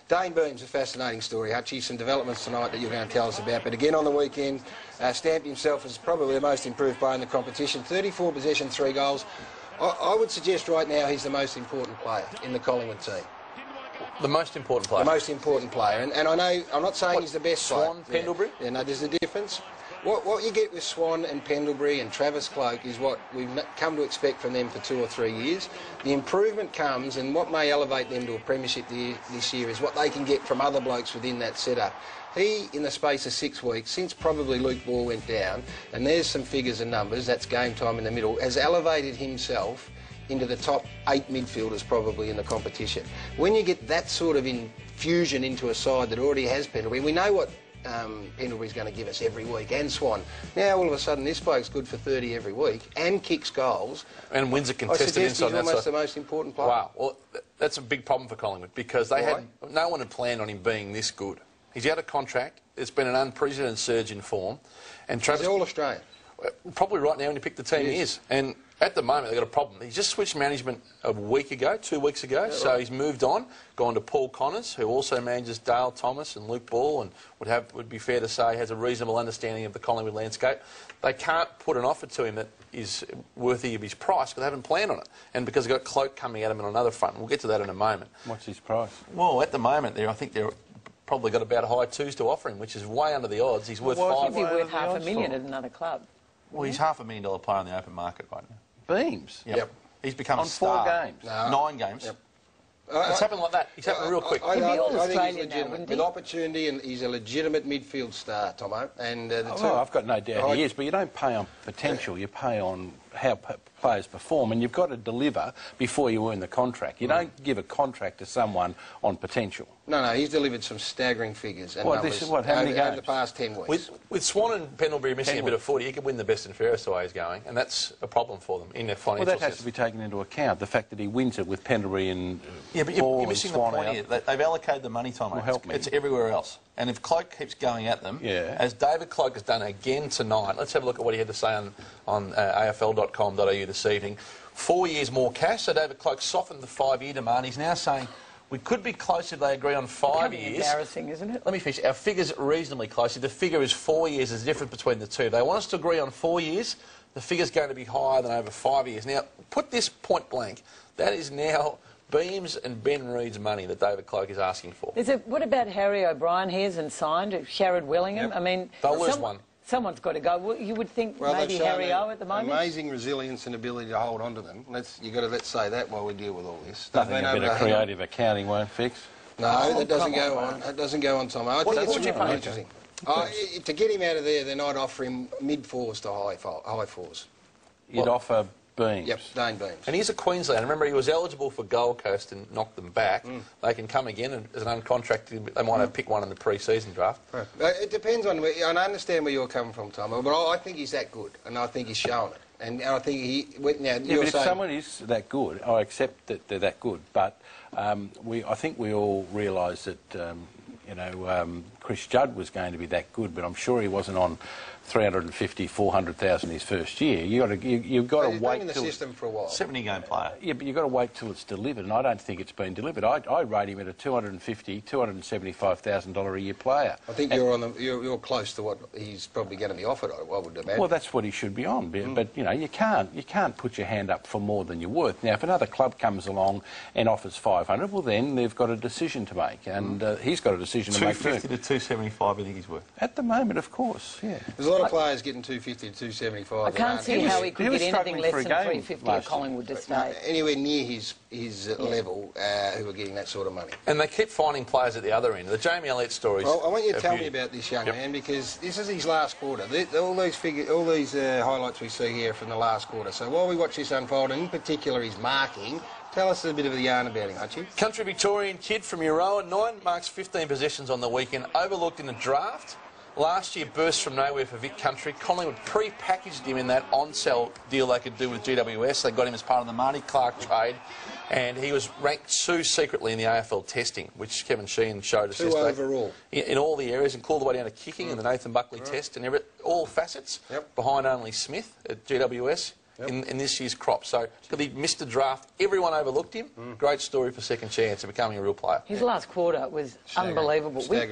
Dayne Beams, a fascinating story, Hutchie. Some developments tonight that you're going to tell us about. But again, on the weekend, stamped himself as probably the most improved player in the competition. 34 possession, 3 goals. I would suggest right now he's the most important player in the Collingwood team. The most important player? The most important player. And I know, I'm not saying he's the best Swan, player. Pendlebury? Yeah, no, there's a difference. What you get with Swan and Pendlebury and Travis Cloke is what we've come to expect from them for 2 or 3 years. The improvement comes, and what may elevate them to a premiership this year is what they can get from other blokes within that setup. He, in the space of 6 weeks, since probably Luke Ball went down, and there's some figures and numbers, that's game time in the middle, has elevated himself into the top 8 midfielders probably in the competition. When you get that sort of infusion into a side that already has Pendlebury, we know what Pendlebury's going to give us every week, and Swan. Now all of a sudden this bloke's good for 30 every week and kicks goals. And wins a contested inside. He's almost the most important player. Wow, well that's a big problem for Collingwood because they no one had planned on him being this good. He's out of contract, it's been an unprecedented surge in form. And Travis, he's all-Australian. Probably right now when you pick the team he is. And at the moment, they've got a problem. He just switched management a week ago, 2 weeks ago, yeah, so he's moved on, gone to Paul Connors, who also manages Dale Thomas and Luke Ball, and would be fair to say has a reasonable understanding of the Collingwood landscape. They can't put an offer to him that is worthy of his price because they haven't planned on it, and because they've got Cloke coming at him on another front. We'll get to that in a moment. What's his price? Well, at the moment, I think they're probably got about high 2s to offer him, which is way under the odds. He's worth $5 million. He'd be worth $500,000 at another club. Well, he's $500,000 player on the open market right now. Beams? Yep. He's become on a star. 4 games? No. 9 games. Yep. It's happened like that. He's happened real quick. I think he's legitimate. With opportunity, and he's a legitimate midfield star, Tomo. And I've got no doubt he is, but you don't pay on potential, you pay on how players perform, and you've got to deliver before you earn the contract. You don't give a contract to someone on potential. No, he's delivered some staggering figures and numbers how many games? over the past 10 weeks. With Swan and Pendlebury missing a bit of footy, he could win the best and fairest the way he's going, and that's a problem for them in their financial Well, that has to be taken into account, the fact that he wins it with Pendlebury and yeah, but you're missing the point here. They've allocated the money, Tom. It's everywhere else. And if Cloke keeps going at them, as David Cloke has done again tonight, let's have a look at what he had to say on afl.com.au this evening. 4 years more cash, so David Cloke softened the 5-year demand. He's now saying we could be close if they agree on 5 years. Embarrassing, isn't it? Let me finish. Our figure's reasonably close. The figure is 4 years. There's a difference between the two. They want us to agree on 4 years. The figure's going to be higher than over 5 years. Now, put this point blank. That is now Beams and Ben Reid's money that David Cloke is asking for. What about Harry O'Brien? He hasn't signed. Sherrod Wellingham? Yep. I mean, they'll lose one. Someone's got to go. Well, you would think maybe Harry O at the moment. Amazing resilience and ability to hold on to them. Let's say that while we deal with all this. Nothing a bit of creative accounting won't fix. No, that doesn't go on. That doesn't go on, Tom. I think it's interesting. To get him out of there, they're not offering mid-4s to high 4s. You'd offer Beams. Yep, Dayne Beams. And he's a Queenslander. Remember, he was eligible for Gold Coast and knocked them back. They can come again as an uncontracted. They might have picked one in the pre-season draft. It depends on... I understand where you're coming from, Tom, but I think he's that good, and I think he's shown it. And I think he... Now, but if someone is that good, I accept that they're that good, but I think we all realise that, Chris Judd was going to be that good, but I'm sure he wasn't on 350, 400,000 his first year. You've got to wait. He's been in the system for a while. 70-game player. Yeah, but you've got to wait till it's delivered, and I don't think it's been delivered. I rate him at a $250,000, $275,000 a year player. I think you're close to what he's probably going to be offered, I would imagine. Well, that's what he should be on, but you can't put your hand up for more than you're worth. Now, if another club comes along and offers 500, well, then they've got a decision to make, and he's got a decision to make too. 250 to 275, I think he's worth. At the moment, of course, yeah. There's a lot of players getting 250 to 275. I can't see how he could get anything less than 350 at Collingwood to stay. Anywhere near his level who are getting that sort of money. And they keep finding players at the other end. The Jamie Elliott stories. Well, I want you to tell me about this young man, because this is his last quarter. All these highlights we see here from the last quarter. So while we watch this unfold, and in particular his marking, tell us a bit of the yarn about him, Hutchie. Country Victorian kid from Euroa, 9 marks, 15 possessions on the weekend, overlooked in the draft. Last year burst from nowhere for Vic Country. Collingwood pre-packaged him in that on-sell deal they could do with GWS. They got him as part of the Marty Clark trade, and he was ranked 2 secretly in the AFL testing, which Kevin Sheehan showed us yesterday. 2 overall. In all the areas, and all the way down to kicking and the Nathan Buckley test and all facets, behind only Smith at GWS. in this year's crop. So he missed the draft. Everyone overlooked him. Great story for second chance and becoming a real player. His last quarter was unbelievable. Staggering.